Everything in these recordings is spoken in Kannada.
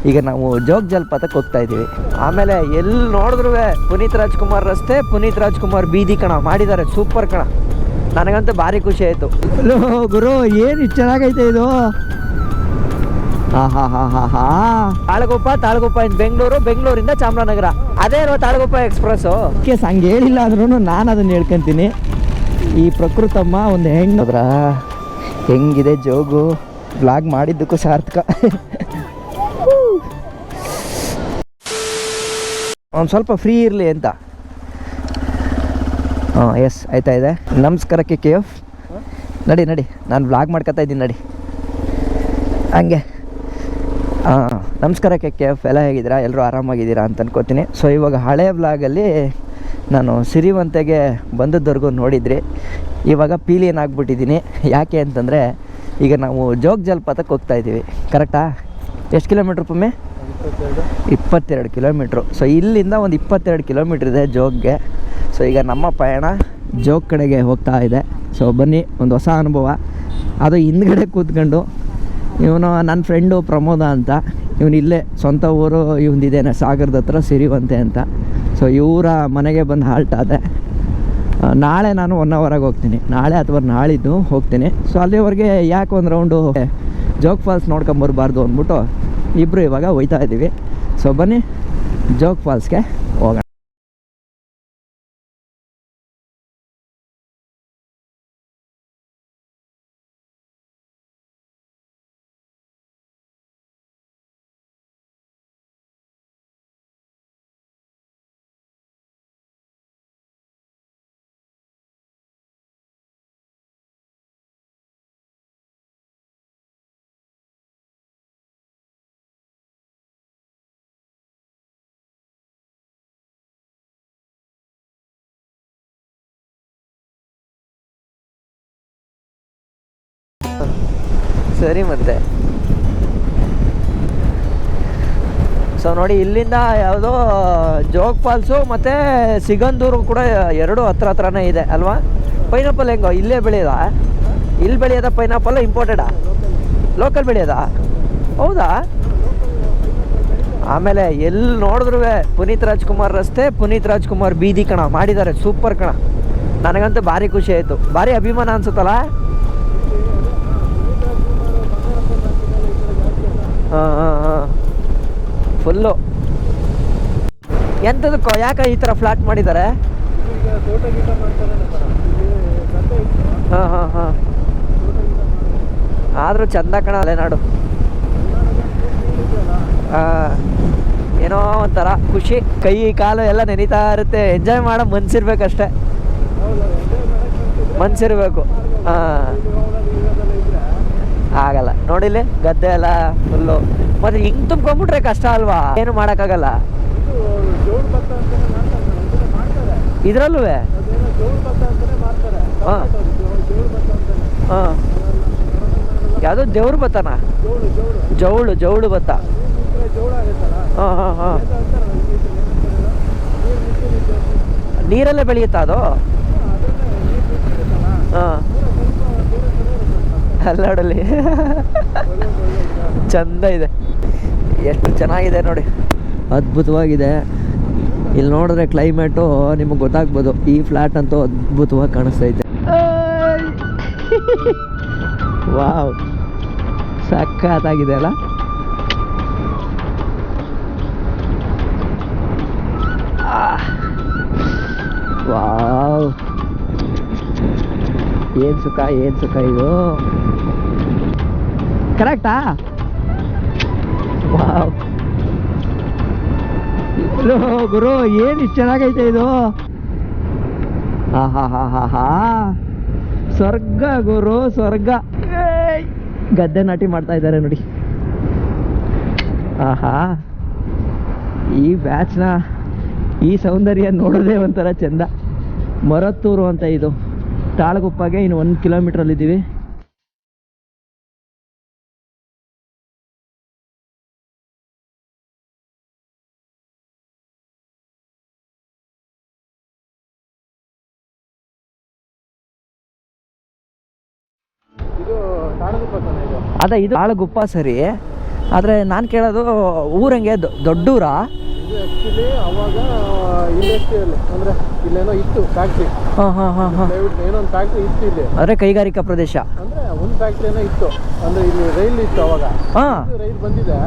ಈಗ ನಾವು ಜೋಗ ಜಲಪಾತಕ್ಕೆ ಹೋಗ್ತಾ ಇದ್ದೀವಿ. ಆಮೇಲೆ ಎಲ್ಲಿ ನೋಡಿದ್ರು ಪುನೀತ್ ರಾಜ್ಕುಮಾರ್ ರಸ್ತೆ, ಪುನೀತ್ ರಾಜ್ಕುಮಾರ್ ಬೀದಿ ಕಣ ಮಾಡಿದ್ದಾರೆ, ಸೂಪರ್ ಕಣ. ನನಗಂತೂ ಭಾರಿ ಖುಷಿ ಆಯಿತು. ಗುರು ಏನು ಇಷ್ಟು ಚೆನ್ನಾಗೈತೆ ಇದು. ತಾಳಗುಪ್ಪ ಇನ್ ಬೆಂಗಳೂರು, ಬೆಂಗಳೂರಿಂದ ಚಾಮರಾಜನಗರ, ಅದೇ ಇರೋ ತಾಳಗುಪ್ಪ ಎಕ್ಸ್ಪ್ರೆಸ್ಸು. ಕೇಸ್ ಹಂಗೆ ಹೇಳಿಲ್ಲ ಅಂದ್ರೂ ನಾನು ಅದನ್ನು ಹೇಳ್ಕೊಂತೀನಿ. ಈ ಪ್ರಕೃತಮ್ಮ ಒಂದು ಹೆಣ್ಣದ್ರ ಹೆಂಗಿದೆ ಜೋಗು, ಬ್ಲಾಗ್ ಮಾಡಿದ್ದಕ್ಕೂ ಸಾರ್ಥಕ. ಒಂದು ಸ್ವಲ್ಪ ಫ್ರೀ ಇರಲಿ ಅಂತ. ಎಸ್ ಆಯ್ತಾ ಇದೆ. ನಮಸ್ಕಾರಕ್ಕೆ ಕೆ ಎಫ್, ನಡಿ ನಾನು ಬ್ಲಾಗ್ ಮಾಡ್ಕೊತಾ ಇದ್ದೀನಿ ನಡಿ ಹಂಗೆ. ನಮಸ್ಕಾರಕ್ಕೆ ಕೆ ಎಫ್, ಎಲ್ಲ ಹೇಗಿದ್ದೀರಾ? ಎಲ್ಲರೂ ಆರಾಮಾಗಿದ್ದೀರಾ ಅಂತ ಅನ್ಕೋತೀನಿ. ಸೊ ಇವಾಗ ಹಳೆಯ ಬ್ಲಾಗಲ್ಲಿ ನಾನು ಸಿರಿವಂತೆಗೆ ಬಂದದ್ದವರೆಗೂ ನೋಡಿದ್ರಿ. ಇವಾಗ ಪೀಲಿಯನ್ ಆಗಿಬಿಟ್ಟಿದ್ದೀನಿ. ಯಾಕೆ ಅಂತಂದರೆ ಈಗ ನಾವು ಜೋಗ ಜಲಪಾತಕ್ಕೆ ಹೋಗ್ತಾ ಇದ್ದೀವಿ. ಕರೆಕ್ಟಾ? ಎಷ್ಟು ಕಿಲೋಮೀಟ್ರ್ ಪೊಮ್ಮೆ? 22 ಕಿಲೋಮೀಟ್ರು. ಸೊ ಇಲ್ಲಿಂದ ಒಂದು 22 ಕಿಲೋಮೀಟ್ರ್ ಇದೆ ಜೋಗ್ಗೆ. ಸೊ ಈಗ ನಮ್ಮ ಪಯಣ ಜೋಗ ಕಡೆಗೆ ಹೋಗ್ತಾ ಇದೆ. ಸೊ ಬನ್ನಿ, ಒಂದು ಹೊಸ ಅನುಭವ. ಅದು ಹಿಂದ್ಗಡೆ ಕೂತ್ಕೊಂಡು ಇವನು ನನ್ನ ಫ್ರೆಂಡು ಪ್ರಮೋದ ಅಂತ, ಇವನು ಇಲ್ಲೇ ಸ್ವಂತ ಊರು ಇವಂದಿದ್ದೇನೆ ಸಾಗರದ ಹತ್ರ ಸಿರಿವಂತೆ ಅಂತ. ಸೊ ಇವರ ಮನೆಗೆ ಬಂದು ಹಾಲ್ಟ್ ಆದೆ. ನಾಳೆ ನಾನು 1 ಅವರಾಗಿ ಹೋಗ್ತೀನಿ, ನಾಳೆ ಅಥವಾ ನಾಳಿದ್ದು ಹೋಗ್ತೀನಿ. ಸೊ ಅಲ್ಲಿವರೆಗೆ ಯಾಕೆ ಒಂದು ರೌಂಡು ಜೋಗ್ ಫಾಲ್ಸ್ ನೋಡ್ಕೊಂಬರ್ಬಾರ್ದು ಅಂದ್ಬಿಟ್ಟು ಇಬ್ಬರು ಇವಾಗ ಹೋಯ್ತಾ ಇದ್ದೀವಿ. ಸೊ ಬನ್ನಿ ಜೋಗ್ ಫಾಲ್ಸ್ಗೆ ಹೋಗೋಣ. ಸರಿ ಮತ್ತೆ. ಸೊ ನೋಡಿ, ಇಲ್ಲಿಂದ ಯಾವುದೋ ಜೋಗ್ ಫಾಲ್ಸು ಮತ್ತು ಸಿಗಂದೂರು ಕೂಡ ಎರಡು ಹತ್ರನೇ ಇದೆ ಅಲ್ವಾ? ಪೈನಾಪಲ್ ಹೆಂಗೋ ಇಲ್ಲೇ ಬೆಳೆಯೋದಾ? ಇಲ್ಲಿ ಬೆಳೆಯೋದ ಪೈನಾಪಲ್? ಇಂಪೋರ್ಟೆಡಾ? ಲೋಕಲ್ ಬೆಳೆಯೋದಾ? ಹೌದಾ? ಆಮೇಲೆ ಎಲ್ಲಿ ನೋಡಿದ್ರು ಪುನೀತ್ ರಾಜ್ಕುಮಾರ್ ರಸ್ತೆ, ಪುನೀತ್ ರಾಜ್ಕುಮಾರ್ ಬೀದಿ ಕಣ ಮಾಡಿದ್ದಾರೆ, ಸೂಪರ್ ಕಣ. ನನಗಂತೂ ಭಾರಿ ಖುಷಿ ಆಯಿತು, ಭಾರಿ ಅಭಿಮಾನ ಅನ್ಸುತ್ತಲ್ಲ. ಫುಲ್ಲು ಎಂಥದಕ್ಕೋ ಯಾಕೆ ಈ ಥರ ಫ್ಲಾಟ್ ಮಾಡಿದ್ದಾರೆ? ಆದರೂ ಚಂದ ಕಣ ಅಲೆನಾಡು. ಏನೋ ಒಂಥರ ಖುಷಿ, ಕೈ ಕಾಲು ಎಲ್ಲ ನೆನೀತಾ ಇರುತ್ತೆ. ಎಂಜಾಯ್ ಮಾಡೋ ಮನ್ಸಿರ್ಬೇಕಷ್ಟೆ, ಮನ್ಸಿರ್ಬೇಕು. ಆಗಲ್ಲ ನೋಡಿಲ್ಲಿ ಗದ್ದೆ ಎಲ್ಲ ಫುಲ್ಲು. ಮತ್ತೆ ಹಿಂಗೆ ತುಂಬ್ಕೊಂಡ್ಬಿಟ್ರೆ ಕಷ್ಟ ಅಲ್ವಾ? ಏನು ಮಾಡೋಕ್ಕಾಗಲ್ಲ. ಇದರಲ್ಲೂ ಹಾಂ ಹಾಂ, ಯಾವುದು ದೇವ್ರ ಭತ್ತನ? ಜೌಳು ಭತ್ತ. ಹಾಂ ಹಾಂ ಹಾಂ, ನೀರಲ್ಲೇ ಬೆಳೆಯುತ್ತಾ ಅದು? ಹಾಂ, ಅಲ್ಲಾಡಲ್ಲಿ ಚಂದ ಇದೆ, ಎಷ್ಟು ಚೆನ್ನಾಗಿದೆ ನೋಡಿ, ಅದ್ಭುತವಾಗಿದೆ. ಇಲ್ಲಿ ನೋಡಿದ್ರೆ ಕ್ಲೈಮೇಟು ನಿಮಗೆ ಗೊತ್ತಾಗ್ಬೋದು. ಈ ಫ್ಲ್ಯಾಟ್ ಅಂತೂ ಅದ್ಭುತವಾಗಿ ಕಾಣಿಸ್ತೈತೆ. ವಾವ್, ಸಖತ್ತಾಗಿದೆ ಅಲ್ಲ? ವಾವ್, ಏನು ಸುಖ ಇದು. ಕರೆಕ್ಟಾ? ವಾವ್ ಗುರು, ಏನು ಇಷ್ಟು ಚೆನ್ನಾಗೈತೆ ಇದು. ಸ್ವರ್ಗ ಗುರು, ಸ್ವರ್ಗ. ಗದ್ದೆ ನಾಟಿ ಮಾಡ್ತಾ ಇದ್ದಾರೆ ನೋಡಿ. ಈ ಬ್ಯಾಚ್ನ ಈ ಸೌಂದರ್ಯ ನೋಡೋದೇ ಒಂಥರ ಚಂದ. ಮರತ್ತೂರು ಅಂತ ಇದು, ತಾಳಗುಪ್ಪಗೆ ಇನ್ನು 1 ಕಿಲೋಮೀಟ್ರಲ್ಲಿದ್ದೀವಿ. ಅದೇ ಇದು ತಾಳಗುಪ್ಪ ಸರಿ. ಆದರೆ ನಾನು ಕೇಳೋದು ಊರಂಗೆ ದೊಡ್ಡೂರಾ? ಇದು ಆ್ಯಕ್ಚುಲಿ ಅವಾಗ ಇಂಡಸ್ಟ್ರಿಯಲ್ ಅಂದರೆ ಇಲ್ಲೇನೋ ಇತ್ತು ಫ್ಯಾಕ್ಟ್ರಿ. ಏನೋ ಒಂದು ಫ್ಯಾಕ್ಟ್ರಿ ಇತ್ತು ಇಲ್ಲಿ. ಅಂದರೆ ಕೈಗಾರಿಕಾ ಪ್ರದೇಶ ಅಂದರೆ ಒಂದು ಫ್ಯಾಕ್ಟ್ರಿ ಏನೋ ಇತ್ತು, ಅಂದರೆ ಇಲ್ಲಿ ರೈಲ್ ಇತ್ತು ಅವಾಗ. ರೈಲ್ ಬಂದಿದೆ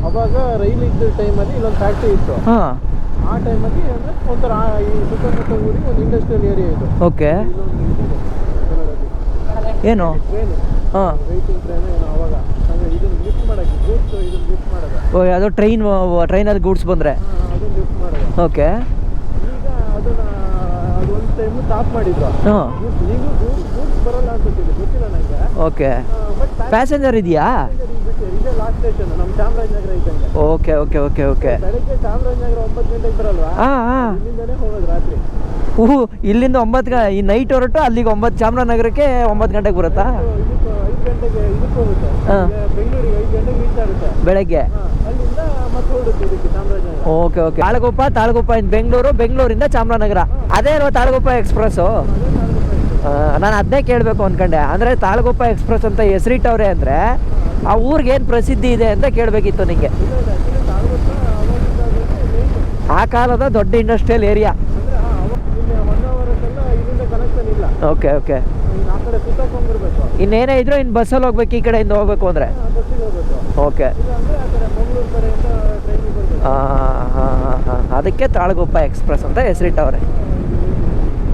ಅವಾಗ ರೈಲ್ ಇದ್ದ ಟೈಮಲ್ಲಿ ಇಲ್ಲೊಂದು ಫ್ಯಾಕ್ಟ್ರಿ ಇತ್ತು. ಆ ಟೈಮಲ್ಲಿ ಅಂದರೆ ಒಂಥರ ಈ ಸುತ್ತಮುತ್ತ ಊರಿಗೆ ಒಂದು ಇಂಡಸ್ಟ್ರಿಯಲ್ ಏರಿಯಾ ಇದು. ಓಕೆ. ಏನು ಟ್ರೈನು, ವೆಯ್ಟಿಂಗ್ ಟ್ರೈನು ಏನೋ ಅವಾಗ ಇದನ್ನು ಲಿಫ್ಟ್ ಮಾಡೋಕ್ಕೆ ಗೂಡ್ಸ್ ಇದನ್ನು ಲಿಫ್ಟ್ ಮಾಡೋದು. ಯಾವುದೋ ಟ್ರೈನಲ್ಲಿ ಗೂಡ್ಸ್ ಬಂದರೆ ಅದು ಲಿಫ್ಟ್ ಮಾಡೋದು. ಓಕೆ. ಈಗ ಅದನ್ನು ಒಂದು ಟೈಮು ಸ್ಟಾಪ್ ಮಾಡಿದ್ರು. ಈಗ ಗೂಡ್ಸ್ ಬರಲ್ಲ ಅನ್ಸುತ್ತಿದೆ, ಗೊತ್ತಿಲ್ಲ ನನಗೆ. ಓಕೆ. ಬಟ್ ಪ್ಯಾಸೆಂಜರ್ ಇದೆಯಾ? ಇದೇ ಲಾಸ್ಟ್ ಸ್ಟೇಷನ್ ನಮ್ಮ ಚಾಮರಾಜನಗರ ಇದ್ದಂಗೆ. Okay okay okay okay. ಬೆಳಗ್ಗೆ ಚಾಮರಾಜನಗರ 9 ಗಂಟೆಗೆ ಬರಲ್ವಾ? ಇಲ್ಲಿಂದಲೇ ಹೋಗೋದು ರಾತ್ರಿ. ಇಲ್ಲಿಂದ 9 ಈ ನೈಟ್ ಹೊರಟು ಅಲ್ಲಿಗೆ 9 ಚಾಮರಾಜನಗರಕ್ಕೆ 9 ಗಂಟೆಗೆ ಬರುತ್ತಾ? 5 ಗಂಟೆಗೆ ಇದಕ್ಕೆ ಹೋಗುತ್ತೆ, ಬೆಂಗಳೂರಿಗೆ 5 ಗಂಟೆಗೆ ರೀಚ್ ಆಗುತ್ತೆ ಬೆಳಗ್ಗೆ. ಅಲ್ಲಿಂದ ಮತ್ತೆ ಹೊರಡುತ್ತೆ ಇದಕ್ಕೆ ಚಾಮರಾಜನಗರ. Okay okay. ತಾಳಗುಪ್ಪ ಇನ್ ಬೆಂಗಳೂರಿಂದ ಚಾಮರಾಜನಗರ. ಅದೇ ಅಲ್ವಾ ತಾಳಗುಪ್ಪ ಎಕ್ಸ್ಪ್ರೆಸ್ಸು? ನಾನು ಅದನ್ನೇ ಕೇಳಬೇಕು ಅಂದ್ಕೊಂಡೆ. ಅಂದರೆ ತಾಳಗುಪ್ಪ ಎಕ್ಸ್ಪ್ರೆಸ್ ಅಂತ ಹೆಸರಿಟ್ಟವ್ರೆ ಅಂದರೆ ಆ ಊರಿಗೆ ಏನು ಪ್ರಸಿದ್ಧಿ ಇದೆ ಅಂತ ಕೇಳಬೇಕಿತ್ತು ನಿಮಗೆ. ಆ ಕಾಲದ ದೊಡ್ಡ ಇಂಡಸ್ಟ್ರಿಯಲ್ ಏರಿಯಾ. Okay okay. ಇನ್ನೇನೇ ಇದ್ರು ಇನ್ನು ಬಸ್ಸಲ್ಲಿ ಹೋಗ್ಬೇಕು, ಈ ಕಡೆಯಿಂದ ಹೋಗ್ಬೇಕು ಅಂದರೆ. ಓಕೆ. ಅದಕ್ಕೆ ತಾಳಗುಪ್ಪ ಎಕ್ಸ್ಪ್ರೆಸ್ ಅಂತ ಹೆಸರಿಟ್ಟವ್ರೆ.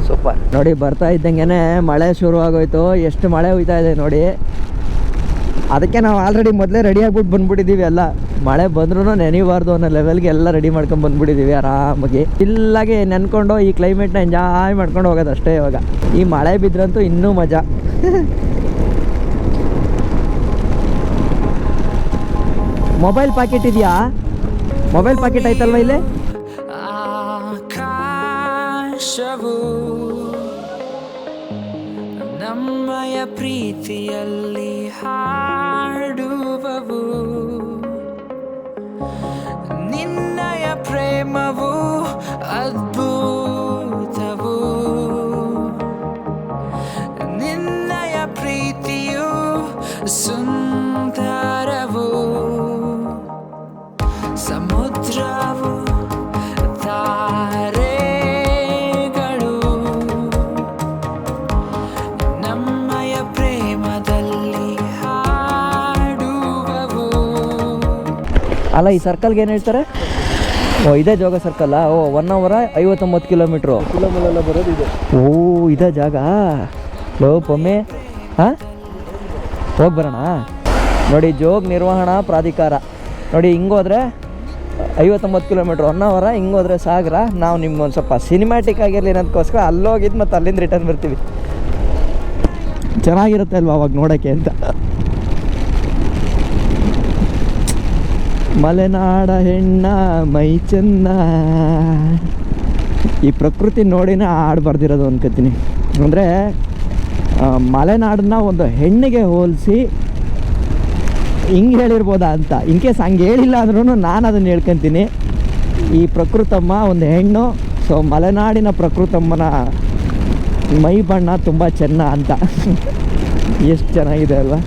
ಸೂಪರ್. ನೋಡಿ ಬರ್ತಾ ಇದ್ದಂಗೆ ಮಳೆ ಶುರು ಆಗೋಯ್ತು. ಎಷ್ಟು ಮಳೆ ಹೋಯ್ತಾ ಇದೆ ನೋಡಿ. ಅದಕ್ಕೆ ನಾವು ಆಲ್ರೆಡಿ ಮೊದಲೇ ರೆಡಿ ಆಗ್ಬಿಟ್ಟು ಬಂದ್ಬಿಟ್ಟಿದ್ದೀವಿ. ಎಲ್ಲ ಮಳೆ ಬಂದ್ರೂ ನೆನೆಯಬಾರ್ದು ಅನ್ನೋ ಲೆವೆಲ್ಗೆ ಎಲ್ಲ ರೆಡಿ ಮಾಡ್ಕೊಂಡು ಬಂದ್ಬಿಟ್ಟಿದ್ದೀವಿ ಆರಾಮಾಗಿ. ಇಲ್ಲಾಗೆ ನೆನ್ಕೊಂಡು ಈ ಕ್ಲೈಮೇಟ್ನ ಎಂಜಾಯ್ ಮಾಡ್ಕೊಂಡು ಹೋಗೋದು ಅಷ್ಟೇ. ಇವಾಗ ಈ ಮಳೆ ಬಿದ್ರಂತೂ ಇನ್ನೂ ಮಜಾ. ಮೊಬೈಲ್ ಪ್ಯಾಕೆಟ್ ಇದೆಯಾ? ಮೊಬೈಲ್ ಪ್ಯಾಕೆಟ್ ಐತಲ್ವ ಇಲ್ಲಿ? ನಮ್ಮಯ ಪ್ರೀತಿಯಲ್ಲಿ ಹಾಡುವವು, ನಿನ್ನಯ ಪ್ರೇಮವು ಅದ್ಭುತವು, ನಿನ್ನಯ ಪ್ರೀತಿಯು ಸುಂದರವು, ಸಮುದ್ರವು ತಾರೆಗಳು ನಮ್ಮಯ ಪ್ರೇಮದಲ್ಲಿ ಹಾಡುವವು. ಅಲ್ಲ ಈ ಸರ್ಕಲ್ಗೆ ಏನು ಹೇಳ್ತಾರೆ? ಇದೇ ಜೋಗ ಸರ್ಕಲ್ಲ? 1 hour 59 kilometre. ಕಿಲೋಮೀಟರ್ ಬರೋದು ಇದೆ. ಇದೇ ಜಾಗ. ಪೊಮ್ಮೆ ಹೋಗಿ ಬರೋಣ. ನೋಡಿ ಜೋಗ ನಿರ್ವಹಣಾ ಪ್ರಾಧಿಕಾರ. ನೋಡಿ ಹಿಂಗೋದ್ರೆ 59 ಕಿಲೋಮೀಟ್ರ್, 1 hour. ಹಿಂಗೋದ್ರೆ ಸಾಗರ. ನಾವು ನಿಮ್ಗೊಂದು ಸ್ವಲ್ಪ ಸಿನಿಮ್ಯಾಟಿಕ್ ಆಗಿರಲಿ ಅನ್ನೋದಕ್ಕೋಸ್ಕರ ಅಲ್ಲೋಗಿದ್ದು ಮತ್ತು ಅಲ್ಲಿಂದ ರಿಟರ್ನ್ ಬರ್ತೀವಿ. ಚೆನ್ನಾಗಿರುತ್ತೆ ಅಲ್ವಾ ಅವಾಗ ನೋಡೋಕ್ಕೆ ಅಂತ. ಮಲೆನಾಡ ಹೆಣ್ಣ ಮೈ ಚೆನ್ನ. ಈ ಪ್ರಕೃತಿ ನೋಡಿನೇ ಹಾಡು ಬರ್ದಿರೋದು ಅನ್ಕೋತೀನಿ. ಅಂದರೆ ಮಲೆನಾಡನ್ನ ಒಂದು ಹೆಣ್ಣಿಗೆ ಹೋಲಿಸಿ ಹಿಂಗೆ ಹೇಳಿರ್ಬೋದಾ ಅಂತ. ಇನ್ ಕೇಸ್ ಹಂಗೆ ಹೇಳಿಲ್ಲ ಅಂದ್ರೂ ನಾನು ಅದನ್ನು ಹೇಳ್ಕೊತೀನಿ. ಈ ಪ್ರಕೃತಮ್ಮ ಒಂದು ಹೆಣ್ಣು. ಸೊ ಮಲೆನಾಡಿನ ಪ್ರಕೃತಮ್ಮನ ಮೈ ಬಣ್ಣ ತುಂಬ ಚೆನ್ನ ಅಂತ. ಎಷ್ಟು ಚೆನ್ನಾಗಿದೆ ಅಲ್ವಾ?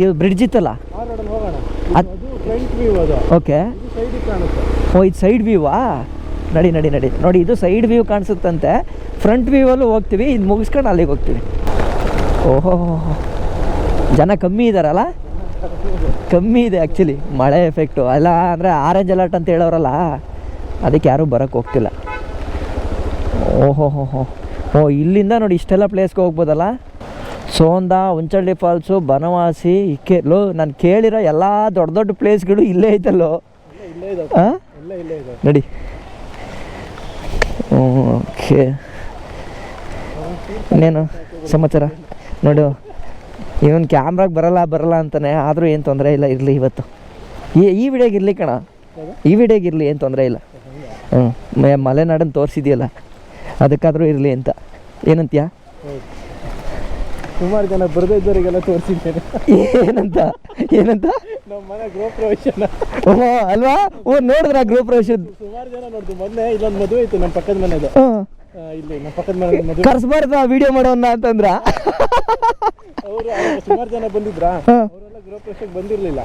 ಇದು ಬ್ರಿಡ್ಜ್ ಇತ್ತಲ್ಲ, ಓಕೆ. ಇದು ಸೈಡ್ ವ್ಯೂವಾ? ನಡಿ ನೋಡಿ, ಇದು ಸೈಡ್ ವ್ಯೂ ಕಾಣಿಸುತ್ತಂತೆ. ಫ್ರಂಟ್ ವ್ಯೂವಲ್ಲೂ ಹೋಗ್ತೀವಿ. ಇದು ಮುಗಿಸ್ಕೊಂಡು ಅಲ್ಲಿಗೆ ಹೋಗ್ತೀವಿ. ಓಹೋ, ಜನ ಕಮ್ಮಿ ಇದ್ದಾರಲ್ಲ? ಕಮ್ಮಿ ಇದೆ ಆ್ಯಕ್ಚುಲಿ. ಮಳೆ ಎಫೆಕ್ಟು ಅಲ್ಲ ಅಂದರೆ ಆರೆಂಜ್ ಅಲರ್ಟ್ ಅಂತ ಹೇಳೋರಲ್ಲ, ಅದಕ್ಕೆ ಯಾರೂ ಬರೋಕ್ಕೆ ಹೋಗ್ತಿಲ್ಲ. ಓಹೋ ಇಲ್ಲಿಂದ ನೋಡಿ ಇಷ್ಟೆಲ್ಲ ಪ್ಲೇಸ್ಗೆ ಹೋಗ್ಬೋದಲ್ಲ. ಸೋಂದ, ಉಂಚಳ್ಳಿ ಫಾಲ್ಸು, ಬನವಾಸಿ, ನಾನು ಕೇಳಿರೋ ಎಲ್ಲ ದೊಡ್ಡ ದೊಡ್ಡ ಪ್ಲೇಸ್ಗಳು ಇಲ್ಲೇ ಐತಲ್ಲೋ. ನಡಿ. ಓಕೆ, ಇನ್ನೇನು ಸಮಾಚಾರ? ನೋಡು, ಇವನು ಕ್ಯಾಮ್ರಾಗೆ ಬರಲ್ಲ ಅಂತಾನೆ. ಆದರೂ ಏನು ತೊಂದರೆ ಇಲ್ಲ, ಇರಲಿ ಇವತ್ತು. ಈ ವಿಡಿಯೋಗೆ ಇರಲಿ ಕಣ, ಈ ವಿಡಿಯೋಗೆ ಇರಲಿ, ಏನು ತೊಂದರೆ ಇಲ್ಲ. ಮಲೆನಾಡನ್ನು ತೋರಿಸಿದೆಯಲ್ಲ, ಅದಕ್ಕಾದರೂ ಇರಲಿ ಅಂತ. ಏನಂತೀಯ? ಸುಮಾರು ಜನ ಬರದೇ ಇದ್ದವರಿಗೆಲ್ಲ ತೋರಿಸಿದ್ದೇನೆ. ಏನಂತ ನಮ್ಮ ಮನೆ ಗೃಹ ಪ್ರವೇಶನ. ಅಲ್ವಾ? ನೋಡಿದ್ರ ಗೃಹ ಪ್ರವೇಶ? ಸುಮಾರು ಜನ ನೋಡಿದ್ವಿ. ಮೊನ್ನೆ ಇಲ್ಲೊಂದು ಮದುವೆ ಇತ್ತು ನಮ್ಮ ಪಕ್ಕದ ಮನೆದು. ಇಲ್ಲಿ ನಮ್ಮ ಪಕ್ಕದ ಮನೆ ಮದುವೆ ಕರ್ಸ್ಬಾರ್ದ ವಿಡಿಯೋ ಮಾಡೋಣ ಅಂತಂದ್ರ ಅವರು ಸುಮಾರು ಜನ ಬಂದಿದ್ರಾ ಅವರೆಲ್ಲ ಗೃಹಪ್ರವೇಶಕ್ಕೆ ಬಂದಿರ್ಲಿಲ್ಲ.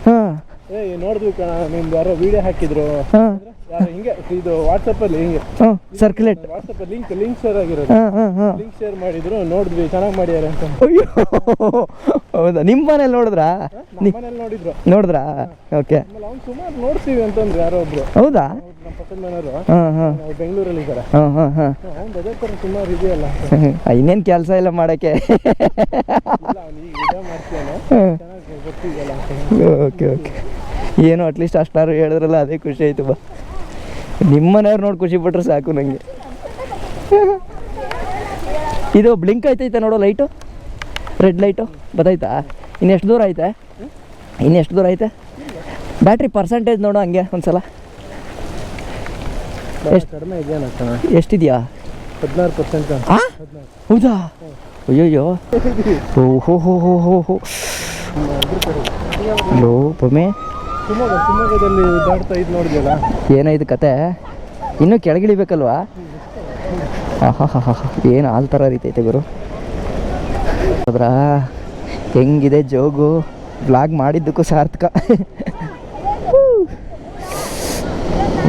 ನೋಡಿದ್ವಿ ಕಣ ನಿಮ್ದು ಯಾರೋ ವಿಡಿಯೋ ಹಾಕಿದ್ರು ಯಾರೋ ಹಿಂಗೆ ಇದು ವಾಟ್ಸಪ್ ಅಲ್ಲಿ ಹಿಂಗೆ ಸರ್ಕ್ಯುಲೇಟ್ ವಾಟ್ಸಪ್ ಲಿಂಕ್ ಶೇರ್ ಆಗಿರೋದು ಲಿಂಕ್ ಶೇರ್ ಮಾಡಿದ್ರು ನೋಡಿದ್ವಿ ಚೆನ್ನಾಗಿ ಮಾಡ್ಯಾರ ಅಂತ. ಅಯ್ಯೋ ಹೌದಾ ನಿಮ್ಮ ಮನೇಲಿ ನೋಡಿದ್ರಾ? ಮನೇಲಿ ನೋಡಿದ್ರಾ? ಓಕೆ. ಆಮೇಲೆ ಅವ್ನು ಸುಮಾರು ನೋಡ್ತೀವಿ ಅಂತಂದ್ರೆ ಯಾರೋ ಒಬ್ರು ಹೌದಾ? ನಮ್ಮ ಪಕ್ಕದ ಮನೆಯವರು ಅವ್ರು ಬೆಂಗಳೂರಲ್ಲಿ ಇದ್ದಾರೆ. ಅವ್ನು ಅದೇ ಥರ ಸುಮಾರು ಇದೆಯಲ್ಲ. ಇನ್ನೇನು ಕೆಲಸ ಇಲ್ಲ ಮಾಡೋಕ್ಕೆ. ಅವ್ನು ಈಗ ಇದೇ ಮಾಡ್ತೀಯಾನೆ ಚೆನ್ನಾಗಿ ಗೊತ್ತಿದೆಯಲ್ಲ. Okay okay. ಏನೋ ಅಟ್ಲೀಸ್ಟ್ ಅಷ್ಟಾರು ಹೇಳಿದ್ರಲ್ಲ ಅದೇ ಖುಷಿ ಆಯ್ತು ಬಾ. ನಿಮ್ಮನೆಯವ್ರು ನೋಡಿ ಖುಷಿ ಪಟ್ರೆ ಸಾಕು ನನಗೆ. ಇದು ಬ್ಲಿಂಕ್ ಆಯ್ತೈತೆ ನೋಡೋ ಲೈಟು, ರೆಡ್ ಲೈಟು ಬತ್ತಾಯ್ತಾ? ಇನ್ನೆಷ್ಟು ದೂರ ಐತೆ? ಇನ್ನೆಷ್ಟು ದೂರ ಐತೆ? ಬ್ಯಾಟ್ರಿ ಪರ್ಸೆಂಟೇಜ್ ನೋಡು ಹಂಗೆ ಒಂದ್ಸಲ. ಎಷ್ಟು ಕಡಿಮೆ ಇದೆಯಾ? ಎಷ್ಟಿದೆಯಾ? 16%. ಹೌದಾ? ಅಯ್ಯೋಯ್ಯೋ. ಓಹೋ ಹೋ ಹೋ ಹೋ ಹೋ. ಲೋ ಪೊಮ್ಮೆ ಶಿವಮೊಗ್ಗದಲ್ಲಿ ದಾಟ್ತಾ ಇದ್ದು ನೋಡಿದ್ಯಲ್ಲ, ಏನಾಯ್ತು ಕತೆ? ಇನ್ನೂ ಕೆಳಗಿಳಿಬೇಕಲ್ವಾ? ಹಾಂ ಹಾಂ ಹಾಂ ಹಾಂ. ಏನು ಹಾಲ್ ಥರ ರೀತೈತೆ ಗುರು. ಹೌದ್ರಾ? ಹೆಂಗಿದೆ ಜೋಗು? ವ್ಲಾಗ್ ಮಾಡಿದ್ದಕ್ಕೂ ಸಾರ್ಥಕ.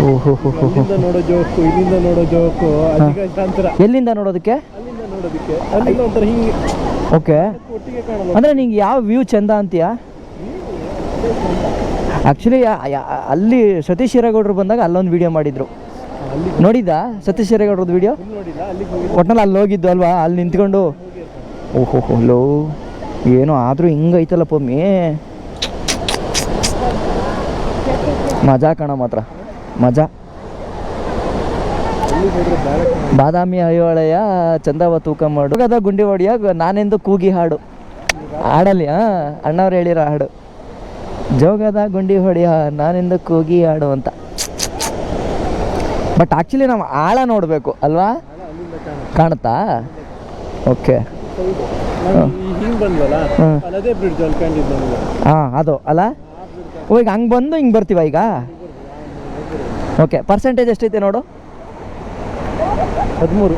ಓಹೋ ಹೋ ಹೋ. ಇಲ್ಲಿಂದ ನೋಡೋ ಜೋಕು ಇಲ್ಲಿಂದ ನೋಡೋ ಜೋಕು ಅಜಿಗಾಂತರ. ಎಲ್ಲಿಂದ ನೋಡೋದಕ್ಕೆ? ಅಲ್ಲಿಂದ ನೋಡೋದಕ್ಕೆ ಅಲ್ಲಿಂದ ಒಂಥರ ಹಿಂಗೆ ಓಕೆ. ಒಟ್ಟಿಗೆ ಕಾಣಲ್ಲ. ಅಂದರೆ ನಿಂಗೆ ಯಾವ ವ್ಯೂ ಚಂದ ಅಂತೀಯಾ? ಆ್ಯಕ್ಚುಲಿ ಅಲ್ಲಿ ಸತೀಶ್ ಹಿರೇಗೌಡರು ಬಂದಾಗ ಅಲ್ಲೊಂದು ವಿಡಿಯೋ ಮಾಡಿದ್ರು, ನೋಡಿದ್ದಾ? ಸತೀಶ್ ಹಿರೇಗೌಡ್ರದ್ದು ವಿಡಿಯೋ ನೋಡಿಲ್ಲ, ಅಲ್ಲಿಗೆ ಒಟ್ನಲ್ಲಿ ಅಲ್ಲಿ ಹೋಗಿದ್ದು ಅಲ್ವಾ? ಅಲ್ಲಿ ನಿಂತ್ಕೊಂಡು ಓಹೋ ಲೋ ಏನೋ ಆದರೂ ಹಿಂಗೈತಲ್ಲ ಪೊಮ್ಮಿ. ಮಜಾ ಕಣ ಮಾತ್ರ ಮಜಾ. ಬಾದಾಮಿ ಐಹೊಳೆಯ ಚಂದವ ತೂಕ ಮಾಡು ಅದ ಗುಂಡಿ ಹೊಡಿಯ ನಾನೆಂದು ಕೂಗಿ ಹಾಡು ಹಾಡಲ್ಲಿ ಅಣ್ಣವ್ರು ಹೇಳಿರೋ ಹಾಡು, ಜೋಗದ ಗುಂಡಿ ಹೊಡಿಯ ನಾನೆಂದು ಕೂಗಿ ಹಾಡು ಅಂತ. ಬಟ್ ಆ್ಯಕ್ಚುಲಿ ನಾವು ಆಳ ನೋಡಬೇಕು ಅಲ್ವಾ? ಕಾಣುತ್ತಾ? ಓಕೆ. ಹಿಂಗೆ ಬಂದ್ವಲ್ಲ ಅದೇ ಬ್ರಿಡ್ಜ್ ಅಲ್ಲಿ ಕಂಡಿದ್ದು ನಮಗೆ. ಹಾಂ ಅದು ಅಲ್ಲ. ಈಗ ಹಂಗೆ ಬಂದು ಹಿಂಗೆ ಬರ್ತೀವ ಈಗ? ಓಕೆ. ಪರ್ಸೆಂಟೇಜ್ ಎಷ್ಟೈತೆ ನೋಡು? 13.